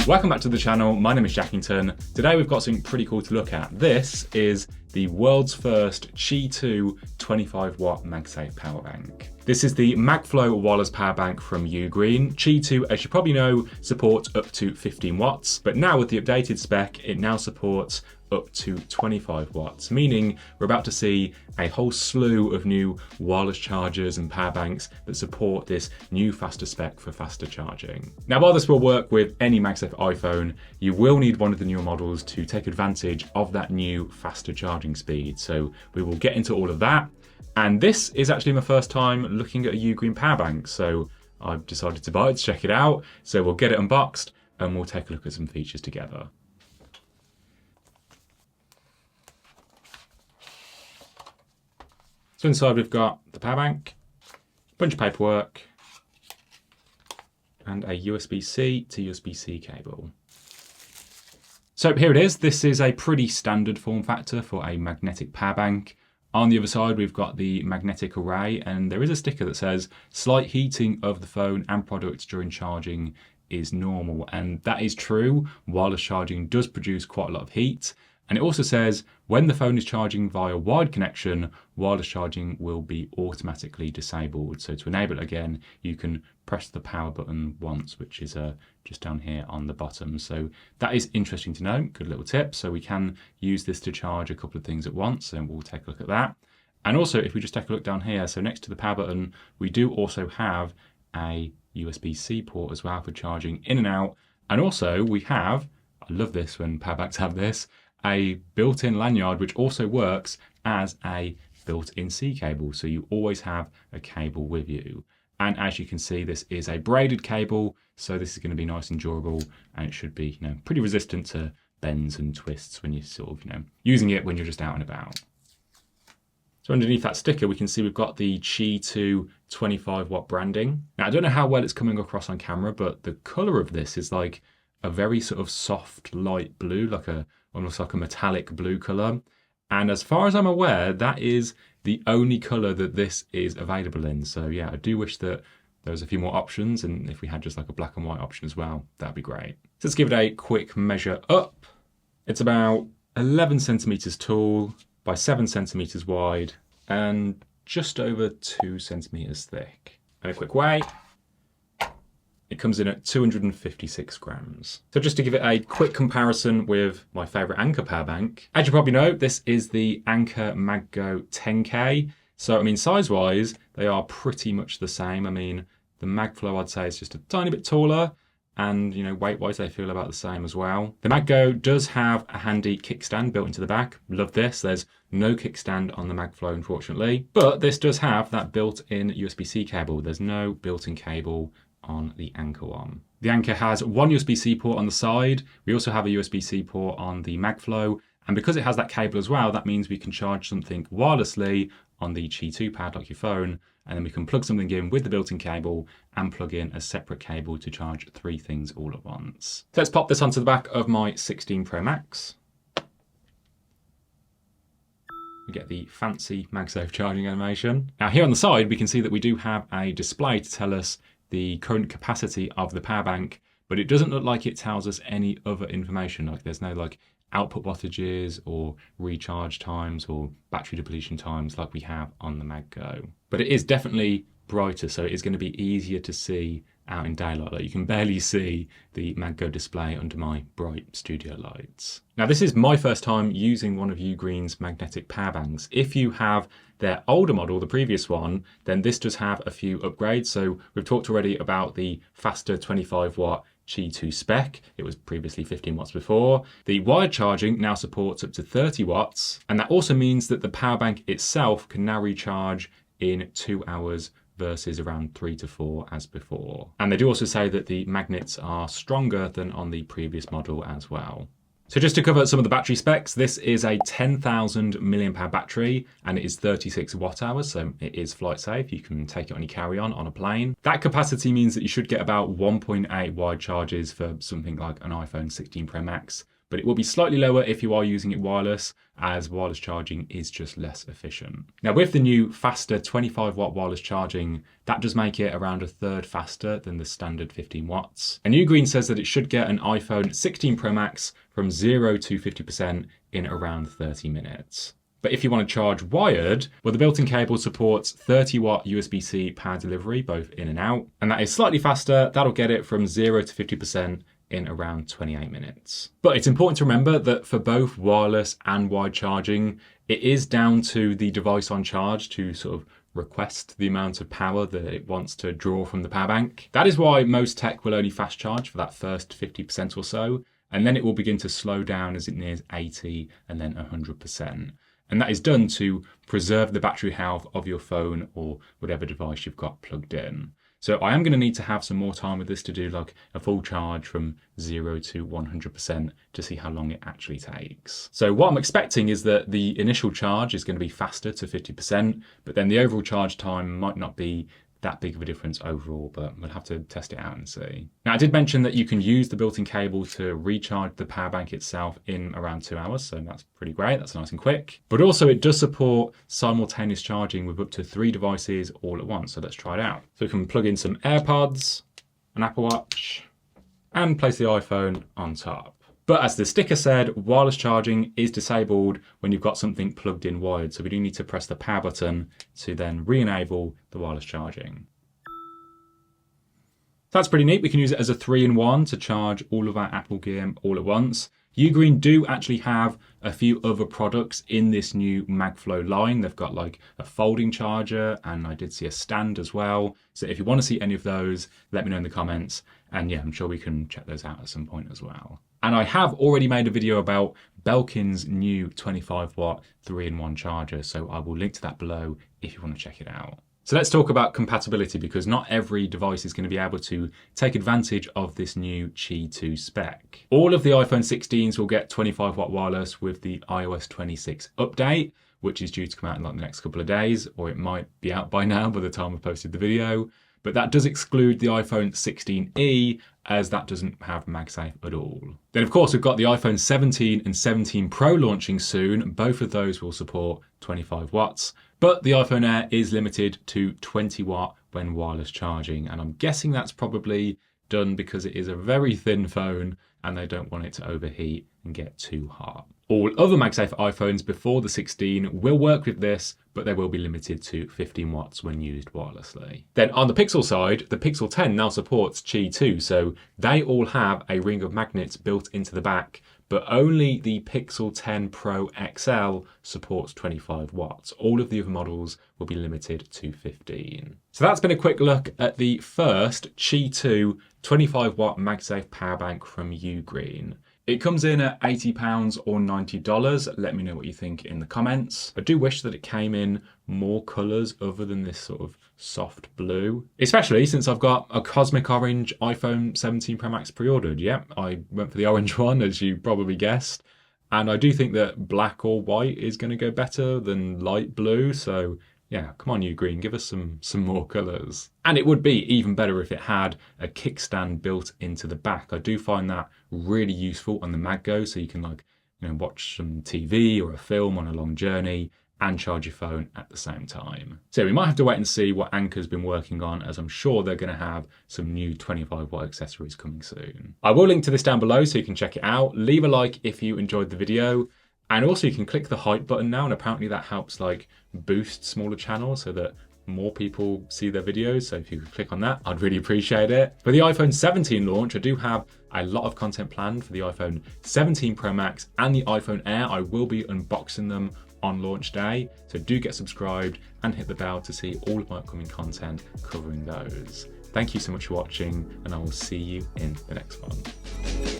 Welcome back to the channel, my name is Jackington. Today we've got something pretty cool to look at. This is the world's first Qi 2 25W MagSafe power bank. This is the MagFlow wireless power bank from UGREEN. Qi 2, as you probably know, supports up to 15 watts, but now with the updated spec, it now supports up to 25 watts, meaning we're about to see a whole slew of new wireless chargers and power banks that support this new faster spec for faster charging. Now, while this will work with any MagSafe iPhone, you will need one of the newer models to take advantage of that new faster charging speed. So we will get into all of that. And this is actually my first time looking at a UGREEN power bank. So I've decided to buy it to check it out. So we'll get it unboxed and we'll take a look at some features together. So inside we've got the power bank, a bunch of paperwork, and a USB-C to USB-C cable. So here it is. This is a pretty standard form factor for a magnetic power bank. On the other side, we've got the magnetic array, and there is a sticker that says slight heating of the phone and products during charging is normal. And that is true. Wireless charging does produce quite a lot of heat. And it also says when the phone is charging via wired connection, wireless charging will be automatically disabled. So to enable it again, you can press the power button once, which is just down here on the bottom. So that is interesting to know, good little tip. So we can use this to charge a couple of things at once, and we'll take a look at that. And also, if we just take a look down here, so next to the power button, we do also have a USB-C port as well for charging in and out. And also we have, I love this when power banks have this, a built-in lanyard which also works as a built-in C cable, so you always have a cable with you. And as you can see, this is a braided cable, so this is going to be nice and durable, and it should be, pretty resistant to bends and twists when you're sort of, using it when you're just out and about. So underneath that sticker, we can see we've got the Qi 2 25W branding. Now, I don't know how well it's coming across on camera, but the color of this is like a very sort of soft light blue, almost like a metallic blue color. And as far as I'm aware, that is the only color that this is available in. So yeah, I do wish that there was a few more options, and if we had just like a black and white option as well, that'd be great. So let's give it a quick measure up. It's about 11 centimeters tall by 7 centimeters wide and just over 2 centimeters thick. And a quick weigh. It comes in at 256 grams. So just to give it a quick comparison with my favorite Anker power bank, as you probably know, this is the Anker MagGo 10K. So, I mean, size-wise, they are pretty much the same. I mean, the MagFlow, I'd say, is just a tiny bit taller, and, weight-wise, they feel about the same as well. The MagGo does have a handy kickstand built into the back. Love this. There's no kickstand on the MagFlow, unfortunately. But this does have that built-in USB-C cable. There's no built-in cable on the Anker one. The Anker has one USB-C port on the side. We also have a USB-C port on the MagFlow. And because it has that cable as well, that means we can charge something wirelessly on the Qi 2 pad like your phone, and then we can plug something in with the built-in cable and plug in a separate cable to charge 3 things all at once. So let's pop this onto the back of my 16 Pro Max. We get the fancy MagSafe charging animation. Now here on the side, we can see that we do have a display to tell us the current capacity of the power bank, but it doesn't look like it tells us any other information. Like there's no output wattages or recharge times or battery depletion times like we have on the MagGo. But it is definitely brighter, so it is going to be easier to see out in daylight. Like you can barely see the MagGo display under my bright studio lights. Now this is my first time using one of UGREEN's magnetic power banks. If you have their older model, the previous one, then this does have a few upgrades. So we've talked already about the faster 25W Qi 2 spec. It was previously 15 watts before. The wired charging now supports up to 30 watts. And that also means that the power bank itself can now recharge in 2 hours versus around 3 to 4 as before. And they do also say that the magnets are stronger than on the previous model as well. So just to cover some of the battery specs, this is a 10,000 mAh battery and it is 36 watt hours, so it is flight safe. You can take it on your carry-on on a plane. That capacity means that you should get about 1.8 wide charges for something like an iPhone 16 Pro Max but it will be slightly lower if you are using it wireless, as wireless charging is just less efficient. Now with the new faster 25-watt wireless charging, that does make it around a third faster than the standard 15 watts. And UGREEN says that it should get an iPhone 16 Pro Max from 0 to 50% in around 30 minutes. But if you want to charge wired, well, the built-in cable supports 30-watt USB-C power delivery, both in and out. And that is slightly faster. That'll get it from 0 to 50% in around 28 minutes. But it's important to remember that for both wireless and wired charging, it is down to the device on charge to sort of request the amount of power that it wants to draw from the power bank. That is why most tech will only fast charge for that first 50% or so, and then it will begin to slow down as it nears 80 and then 100%. And that is done to preserve the battery health of your phone or whatever device you've got plugged in. So I am going to need to have some more time with this to do like a full charge from 0 to 100% to see how long it actually takes. So what I'm expecting is that the initial charge is going to be faster to 50%, but then the overall charge time might not be that big of a difference overall, but we'll have to test it out and see. Now I did mention that you can use the built-in cable to recharge the power bank itself in around 2 hours, so that's pretty great, that's nice and quick. But also it does support simultaneous charging with up to 3 devices all at once, so let's try it out. So we can plug in some AirPods, an Apple Watch, and place the iPhone on top. But as the sticker said, wireless charging is disabled when you've got something plugged in wired. So we do need to press the power button to then re-enable the wireless charging. That's pretty neat. We can use it as a 3-in-1 to charge all of our Apple gear all at once. UGREEN do actually have a few other products in this new MagFlow line. They've got like a folding charger, and I did see a stand as well. So if you want to see any of those, let me know in the comments. And yeah, I'm sure we can check those out at some point as well. And I have already made a video about Belkin's new 25-watt 3-in-1 charger, so I will link to that below if you want to check it out. So let's talk about compatibility, because not every device is going to be able to take advantage of this new Qi 2 spec. All of the iPhone 16s will get 25-watt wireless with the iOS 26 update, which is due to come out in like the next couple of days, or it might be out by now by the time I've posted the video. But that does exclude the iPhone 16e, as that doesn't have MagSafe at all. Then of course we've got the iPhone 17 and 17 Pro launching soon. Both of those will support 25 watts, but the iPhone Air is limited to 20 watt when wireless charging. And I'm guessing that's probably done because it is a very thin phone and they don't want it to overheat and get too hot. All other MagSafe iPhones before the 16 will work with this, but they will be limited to 15 watts when used wirelessly. Then on the Pixel side, the Pixel 10 now supports Qi 2, so they all have a ring of magnets built into the back, but only the Pixel 10 Pro XL supports 25 watts. All of the other models will be limited to 15. So that's been a quick look at the first Qi 2 25-watt MagSafe power bank from UGREEN. It comes in at £80 or $90. Let me know what you think in the comments. I do wish that it came in more colours other than this sort of soft blue, especially since I've got a cosmic orange iPhone 17 Pro Max pre-ordered. Yep, I went for the orange one, as you probably guessed. And I do think that black or white is going to go better than light blue. So yeah, come on UGREEN, give us some more colours. And it would be even better if it had a kickstand built into the back. I do find that really useful on the MagGo, so you can like, watch some TV or a film on a long journey and charge your phone at the same time. So we might have to wait and see what Anker's been working on, as I'm sure they're going to have some new 25-watt accessories coming soon. I will link to this down below so you can check it out. Leave a like if you enjoyed the video. And also you can click the hype button now, and apparently that helps like boost smaller channels so that more people see their videos. So if you could click on that, I'd really appreciate it. For the iPhone 17 launch, I do have a lot of content planned for the iPhone 17 Pro Max and the iPhone Air. I will be unboxing them on launch day. So do get subscribed and hit the bell to see all of my upcoming content covering those. Thank you so much for watching, and I will see you in the next one.